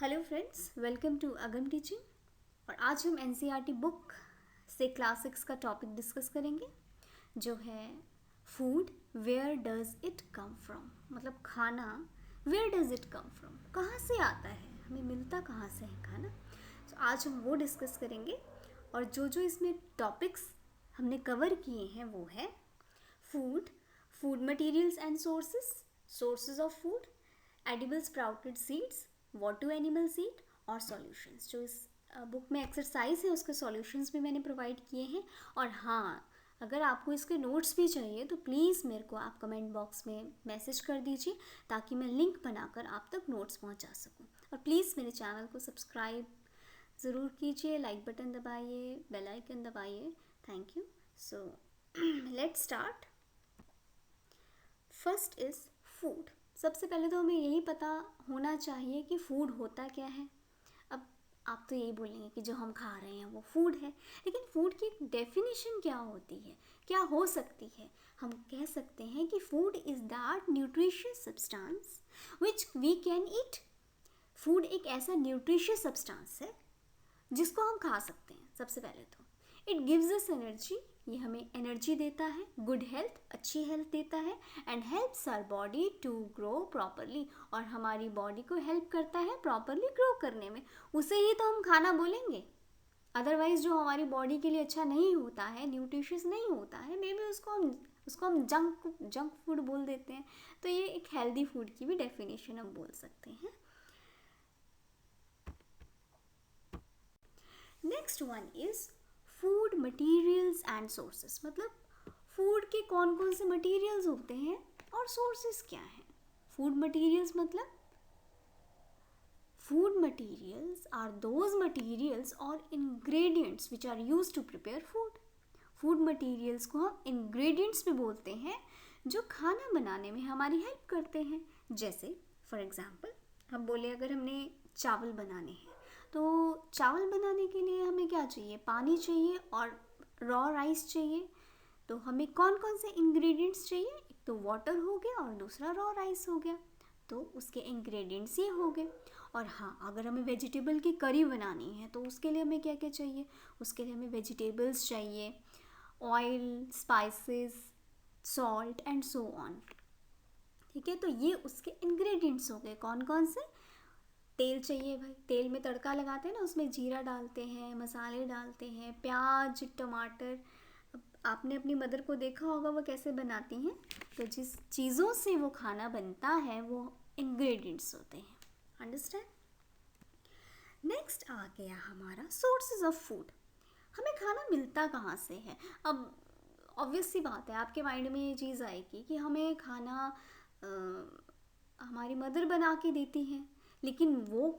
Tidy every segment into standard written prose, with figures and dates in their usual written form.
Hello friends, welcome to Agam teaching. और आज हम एनसीईआरटी बुक से क्लास 6 का टॉपिक डिस्कस करेंगे जो है food, where does it come from. मतलब खाना where does it come from, कहाँ से आता है, हमें मिलता कहाँ से है खाना। तो आज हम वो डिस्कस करेंगे। और जो जो इसमें टॉपिक्स हमने कवर किए हैं वो है food, food materials and sources, sources of food, edible sprouted seeds, what do animals eat, और सॉल्यूशंस। जो इस बुक में एक्सरसाइज है उसके सॉल्यूशंस भी मैंने प्रोवाइड किए हैं। और हाँ, अगर आपको इसके नोट्स भी चाहिए तो प्लीज़ मेरे को आप कमेंट बॉक्स में मैसेज कर दीजिए ताकि मैं लिंक बनाकर आप तक नोट्स पहुंचा सकूं। और प्लीज़ मेरे चैनल को सब्सक्राइब ज़रूर कीजिए, लाइक बटन दबाइए, बेल आइकन दबाइए। Thank you. So let's start. First is food. सबसे पहले तो हमें यही पता होना चाहिए कि फूड होता क्या है। अब आप तो यही बोलेंगे कि जो हम खा रहे हैं वो फूड है, लेकिन फूड की एक डेफिनेशन क्या होती है, क्या हो सकती है। हम कह सकते हैं कि food is that nutritious substance which we can eat. Food एक ऐसा न्यूट्रिशियस सब्सटेंस है जिसको हम खा सकते हैं। सबसे पहले तो इट गिव्स अस एनर्जी, ये हमें एनर्जी देता है, गुड हेल्थ, अच्छी हेल्थ देता है, and helps our body to grow properly, और हमारी बॉडी को हेल्प करता है प्रॉपरली ग्रो करने में। उसे ही तो हम खाना बोलेंगे। अदरवाइज जो हमारी बॉडी के लिए अच्छा नहीं होता है, न्यूट्रिशियस नहीं होता है, मे बी उसको हम जंक फूड बोल देते हैं। तो ये एक हेल्दी फूड की भी डेफिनेशन हम बोल सकते हैं। Next one is food materials and sources. मतलब फूड के कौन कौन से मटेरियल्स होते हैं और सोर्सेस क्या हैं। फूड मटेरियल्स मतलब food materials are those materials or ingredients which are used to prepare food. Food materials को हम इंग्रेडिएंट्स भी बोलते हैं जो खाना बनाने में हमारी हेल्प करते हैं। जैसे फॉर एग्जांपल हम बोले अगर हमने चावल बनाने हैं तो चावल बनाने के लिए हमें क्या चाहिए, पानी चाहिए और रॉ राइस चाहिए। तो हमें कौन कौन से इंग्रेडिएंट्स चाहिए, एक तो वाटर हो गया और दूसरा रॉ राइस हो गया। तो उसके इंग्रेडिएंट्स ये हो गए। और हाँ, अगर हमें वेजिटेबल की करी बनानी है तो उसके लिए हमें क्या क्या चाहिए, उसके लिए हमें वेजिटेबल्स चाहिए, oil, spices, salt and so on. ठीक है, तो ये उसके इंग्रेडिएंट्स हो गए। कौन कौन से, तेल चाहिए भाई, तेल में तड़का लगाते हैं ना, उसमें जीरा डालते हैं, मसाले डालते हैं, प्याज, टमाटर। अब आपने अपनी मदर को देखा होगा वो कैसे बनाती हैं। तो जिस चीज़ों से वो खाना बनता है वो इंग्रेडिएंट्स होते हैं। अंडरस्टैंड। नेक्स्ट आ गया हमारा सोर्सेज ऑफ फूड। हमें खाना मिलता कहाँ से है। अब ऑब्वियस सी बात है, आपके माइंड में ये चीज़ आएगी कि हमें खाना हमारी मदर बना के देती हैं, लेकिन वो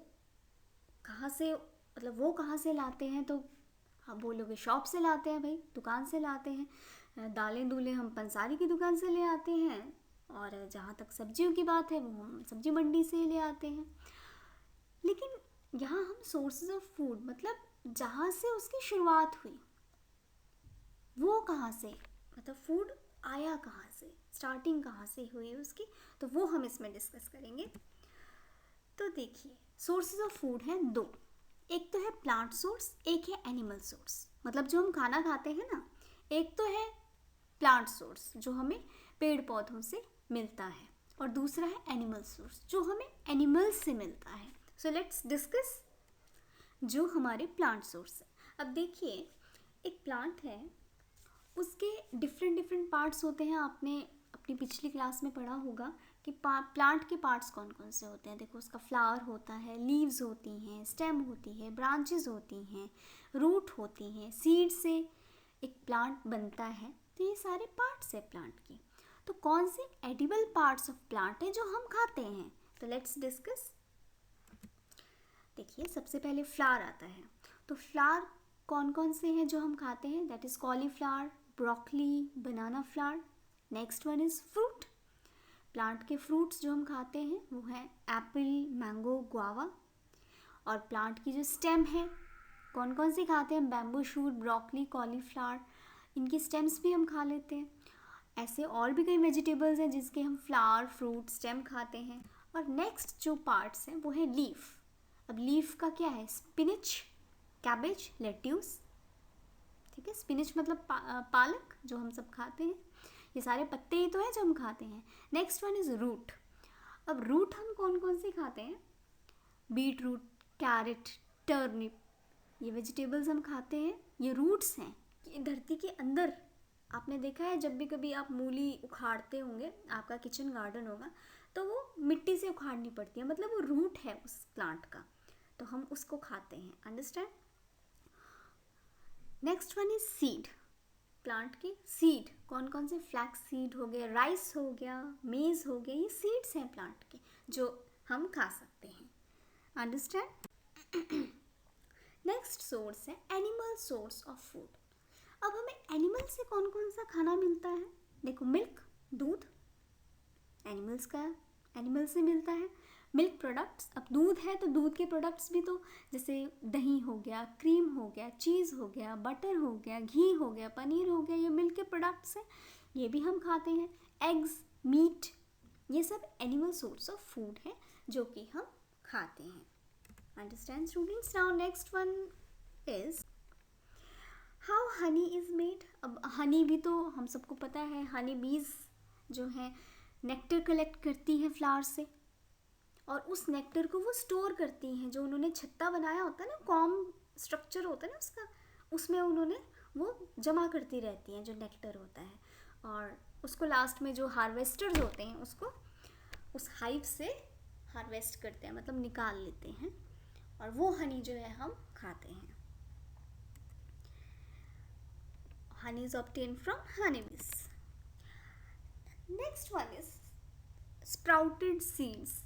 कहाँ से, मतलब वो कहाँ से लाते हैं। तो आप बोलोगे शॉप से लाते हैं भाई, दुकान से लाते हैं। दालें दूलें हम पंसारी की दुकान से ले आते हैं, और जहाँ तक सब्जियों की बात है वो हम सब्जी मंडी से ले आते हैं। लेकिन यहाँ हम सोर्सेज ऑफ फूड मतलब जहाँ से उसकी शुरुआत हुई वो कहाँ से, मतलब फूड आया कहाँ से, स्टार्टिंग कहाँ से हुई उसकी, तो वो हम इसमें डिस्कस करेंगे। तो देखिए, सोर्सेज ऑफ फूड हैं दो, एक तो है प्लांट सोर्स, एक है एनिमल सोर्स। मतलब जो हम खाना खाते हैं ना, एक तो है प्लांट सोर्स जो हमें पेड़ पौधों से मिलता है, और दूसरा है एनिमल सोर्स जो हमें एनिमल्स से मिलता है। सो लेट्स डिस्कस जो हमारे प्लांट सोर्स है। अब देखिए, एक प्लांट है, उसके डिफरेंट डिफरेंट पार्ट्स होते हैं। आपने अपनी पिछली क्लास में पढ़ा होगा कि प्लांट के पार्ट्स कौन कौन से होते हैं। देखो, उसका फ्लावर होता है, लीव्स होती हैं, स्टेम होती है, ब्रांचेस होती हैं, रूट होती हैं, सीड से एक प्लांट बनता है। तो ये सारे पार्ट्स है प्लांट की। तो कौन से एडिबल पार्ट्स ऑफ प्लांट है जो हम खाते हैं, तो लेट्स डिस्कस। देखिए, सबसे पहले फ्लावर आता है। तो फ्लावर कौन कौन से हैं जो हम खाते हैं, that is cauliflower, broccoli, banana flower. Next one is fruit. Plant के फ्रूट्स जो हम खाते हैं वो हैं एप्पल, मैंगो, गुआवा। और प्लांट की जो स्टेम है, कौन कौन सी खाते हैं, बैम्बू शूट, ब्रोकली, कॉलीफ्लावर, इनकी स्टेम्स भी हम खा लेते हैं। ऐसे और भी कई वेजिटेबल्स हैं जिसके हम फ्लावर, फ्रूट, स्टेम खाते हैं। और नेक्स्ट जो पार्ट्स हैं वो है लीफ। अब लीफ का क्या है? Spinach, cabbage, lettuce. ठीक है, स्पिनिच मतलब पालक जो हम सब खाते हैं, ये सारे पत्ते ही तो हैं जो हम खाते हैं। Next one is root. अब रूट हम कौन कौन सी खाते हैं? बीट रूट, कैरेट, टर्निप, ये वेजिटेबल्स हम खाते हैं, ये रूट्स हैं। ये धरती के अंदर, आपने देखा है जब भी कभी आप मूली उखाड़ते होंगे, आपका किचन गार्डन होगा, तो वो मिट्टी से उखाड़नी पड़ती है, मतलब वो रूट है उस प्लांट का, तो हम उसको खाते हैं। Understand? Next one is seed. Plant के सीड कौन कौन से? फ्लैक्स सीड हो गया, राइस हो गया, मेज हो गया, ये सीड्स हैं प्लांट के जो हम खा सकते हैं। अंडरस्टैंड? नेक्स्ट सोर्स है एनिमल सोर्स ऑफ फूड। अब हमें एनिमल से कौन कौन सा खाना मिलता है? देखो, मिल्क, दूध एनिमल्स का, एनिमल से मिलता है। मिल्क प्रोडक्ट्स, अब दूध है तो दूध के प्रोडक्ट्स भी तो, जैसे दही हो गया, क्रीम हो गया, चीज़ हो गया, बटर हो गया, घी हो गया, पनीर हो गया, ये मिल्क के प्रोडक्ट्स हैं, ये भी हम खाते हैं। एग्स, मीट, ये सब एनिमल सोर्स ऑफ फूड है जो कि हम खाते हैं। Understand students? Now next one is how honey is made. अब हनी भी तो हम सबको पता है, हनी बीज जो है नेक्टर कलेक्ट करती हैं फ्लावर से, और उस नेक्टर को वो स्टोर करती हैं। जो उन्होंने छत्ता बनाया होता है ना, कॉम स्ट्रक्चर होता है ना उसका, उसमें उन्होंने वो जमा करती रहती हैं जो नेक्टर होता है, और उसको लास्ट में जो हार्वेस्टर्स होते हैं उसको उस हाइव से हार्वेस्ट करते हैं, मतलब निकाल लेते हैं, और वो हनी जो है हम खाते हैं। Honey is obtain from honey bees. Next one is sprouted seeds.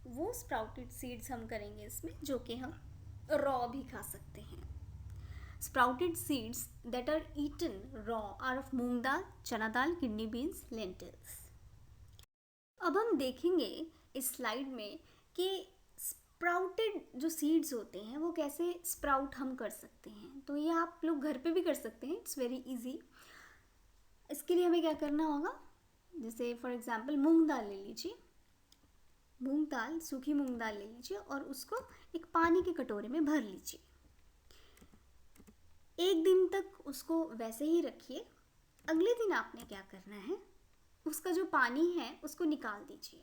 वो स्प्राउटेड सीड्स हम करेंगे इसमें जो कि हम रॉ भी खा सकते हैं। Sprouted seeds that are eaten raw are of moong dal, chana dal, kidney beans, lentils. अब हम देखेंगे इस स्लाइड में कि स्प्राउटेड जो सीड्स होते हैं वो कैसे स्प्राउट हम कर सकते हैं। तो ये आप लोग घर पे भी कर सकते हैं, इट्स वेरी इजी। इसके लिए हमें क्या करना होगा? जैसे फॉर एग्जांपल मूंग दाल ले लीजिए, मूंग दाल, सूखी मूंग दाल ले लीजिए और उसको एक पानी के कटोरे में भर लीजिए। एक दिन तक उसको वैसे ही रखिए। अगले दिन आपने क्या करना है, उसका जो पानी है उसको निकाल दीजिए।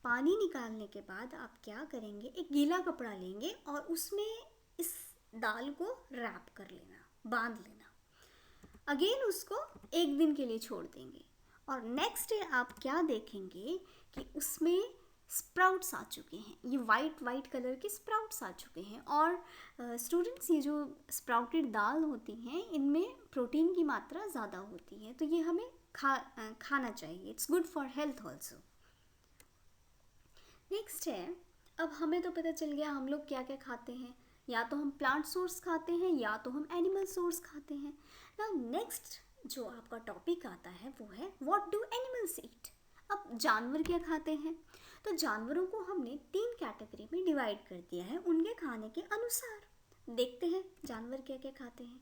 पानी निकालने के बाद आप क्या करेंगे, एक गीला कपड़ा लेंगे और उसमें इस दाल को रैप कर लेना, बांध लेना। अगेन उसको एक दिन के लिए छोड़ देंगे, और नेक्स्ट डे आप क्या देखेंगे कि उसमें स्प्राउट्स आ चुके हैं। ये वाइट कलर के स्प्राउट्स आ चुके हैं। और स्टूडेंट्स, ये जो स्प्राउटेड दाल होती हैं इनमें प्रोटीन की मात्रा ज़्यादा होती है, तो ये हमें खाना चाहिए। It's good for health also. Next है, अब हमें तो पता चल गया हम लोग क्या क्या खाते हैं। या तो हम प्लांट सोर्स खाते हैं या तो हम एनिमल सोर्स खाते हैं। नाउ नेक्स्ट जो आपका टॉपिक आता है वो है व्हाट डू एनिमल्स ईट। अब जानवर क्या खाते हैं? तो जानवरों को हमने 3 कैटेगरी में डिवाइड कर दिया है उनके खाने के अनुसार। देखते हैं जानवर क्या क्या खाते हैं।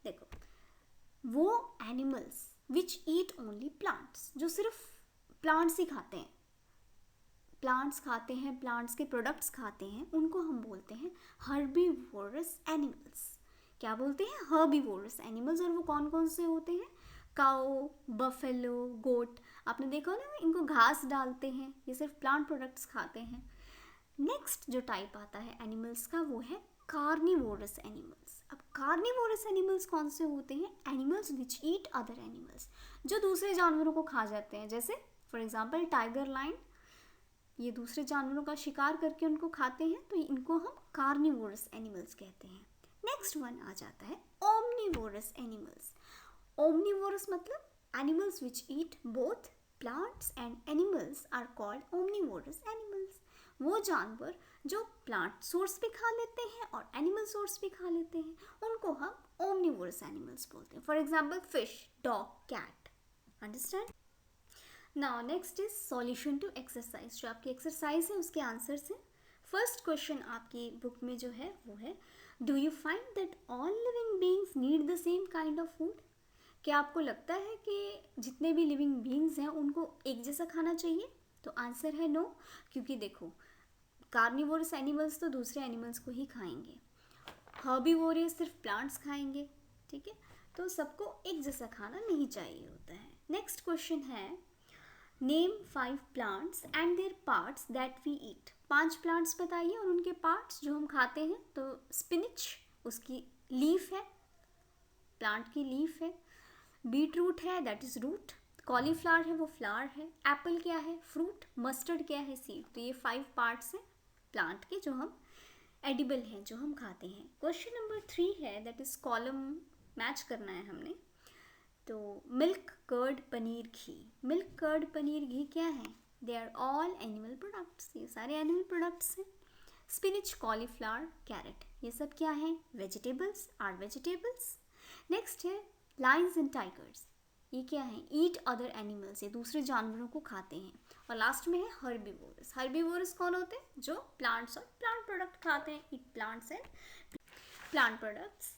देखो, वो animals which eat only plants, जो सिर्फ प्लांट्स ही खाते हैं, प्लांट्स खाते हैं, प्लांट्स के प्रोडक्ट्स खाते हैं, उनको हम बोलते हैं हर्बीवोरस एनिमल्स। क्या बोलते हैं? Herbivorous animals. और वो कौन कौन से होते हैं? Cow, buffalo, goat. आपने देखा ना, इनको घास डालते हैं, ये सिर्फ प्लांट प्रोडक्ट्स खाते हैं। नेक्स्ट जो टाइप आता है एनिमल्स का वो है कार्निवोरस एनिमल्स। अब कार्निवोरस एनिमल्स कौन से होते हैं? Animals which eat other animals, जो दूसरे जानवरों को खा जाते हैं। जैसे फॉर एग्जाम्पल टाइगर, लायन, ये दूसरे जानवरों का शिकार करके उनको खाते हैं, तो इनको हम कार्निवोरस एनिमल्स कहते हैं। नेक्स्ट वन आ जाता है ओमनिवोरस एनिमल्स। ओमनिवोरस मतलब animals which eat both plants and animals are called omnivorous animals. वो जानवर जो प्लांट सोर्स भी खा लेते हैं और एनिमल सोर्स भी खा लेते हैं, उनको हम ओमनिवोरस एनिमल्स बोलते हैं। For example fish, dog, cat. Understand? Now next is solution to exercise. जो आपकी एक्सरसाइज है उसके आंसर से फर्स्ट क्वेश्चन आपकी बुक में जो है वो है, do you find that all living beings need the same kind of food. क्या आपको लगता है कि जितने भी लिविंग बीइंग्स हैं उनको एक जैसा खाना चाहिए? तो आंसर है नो, क्योंकि देखो कार्निवोरस एनिमल्स तो दूसरे एनिमल्स को ही खाएंगे, हर्बीवोरस सिर्फ प्लांट्स खाएंगे, ठीक है। तो सबको एक जैसा खाना नहीं चाहिए होता है। नेक्स्ट क्वेश्चन है, नेम 5 plants and their parts that we eat. 5 plants बताइए और उनके पार्ट्स जो हम खाते हैं। तो स्पिनिच उसकी लीफ है, प्लांट की लीफ है। बीट रूट है, दैट इज रूट। कॉलीफ्लावर है, वो फ्लावर है। एप्पल क्या है, फ्रूट। मस्टर्ड क्या है, सीड। तो ये 5 पार्ट्स हैं प्लांट के जो हम एडिबल हैं, जो हम खाते हैं। क्वेश्चन नंबर 3 है, दैट इज कॉलम मैच करना है हमने। तो milk, curd, paneer, ghee. Milk, curd, paneer, ghee क्या है, they are all animal products, ये सारे एनिमल प्रोडक्ट्स हैं। स्पिनिच, कॉलीफ्लावर, कैरेट, ये सब क्या है, वेजिटेबल्स, आर वेजिटेबल्स। नेक्स्ट है लायंस एंड टाइगर्स, ये क्या है, ईट अदर एनिमल्स, ये दूसरे जानवरों को खाते हैं। और लास्ट में है हर्बीवोरस। हर्बीवोरस कौन होते हैं, जो प्लांट्स और प्लांट प्रोडक्ट खाते हैं, eat plants and plant products.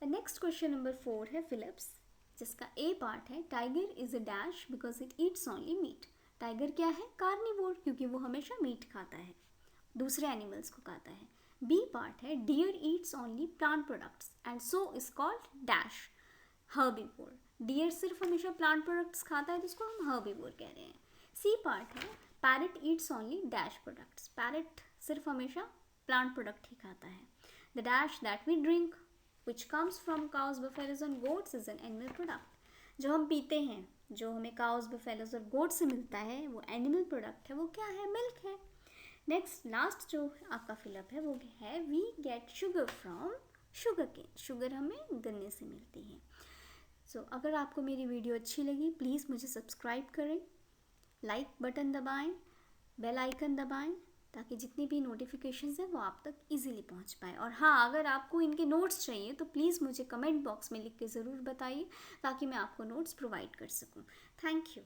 Next question number 4 है फिलिप्स, जिसका ए पार्ट है, tiger is a dash because it eats only meat. टाइगर क्या है, कार्निवोर, क्योंकि वो हमेशा मीट खाता है, दूसरे एनिमल्स को खाता है। बी पार्ट है, deer eats only plant products and so is called dash herbivore. डियर सिर्फ हमेशा प्लांट प्रोडक्ट्स खाता है तो उसको हम हर्बीवोर कह रहे हैं। सी पार्ट है, parrot eats only dash products. Parrot सिर्फ हमेशा प्लांट प्रोडक्ट ही खाता है। The dash that we drink which comes from cows, buffaloes and goats is an animal product. जो हम पीते हैं, जो हमें काउस, बफेलोज और गोट से मिलता है, वो एनिमल प्रोडक्ट है, वो क्या है, मिल्क है। नेक्स्ट लास्ट जो आपका फिलअप है वो है, we get sugar from sugarcane. Sugar हमें गन्ने से मिलती है। सो अगर आपको मेरी वीडियो अच्छी लगी, प्लीज़ मुझे सब्सक्राइब करें, लाइक बटन दबाएं, बेल आइकन दबाएं, ताकि जितनी भी नोटिफिकेशंस हैं वो आप तक इजीली पहुंच पाए। और हाँ, अगर आपको इनके नोट्स चाहिए तो प्लीज़ मुझे कमेंट बॉक्स में लिख के ज़रूर बताइए, ताकि मैं आपको नोट्स प्रोवाइड कर सकूं। Thank you.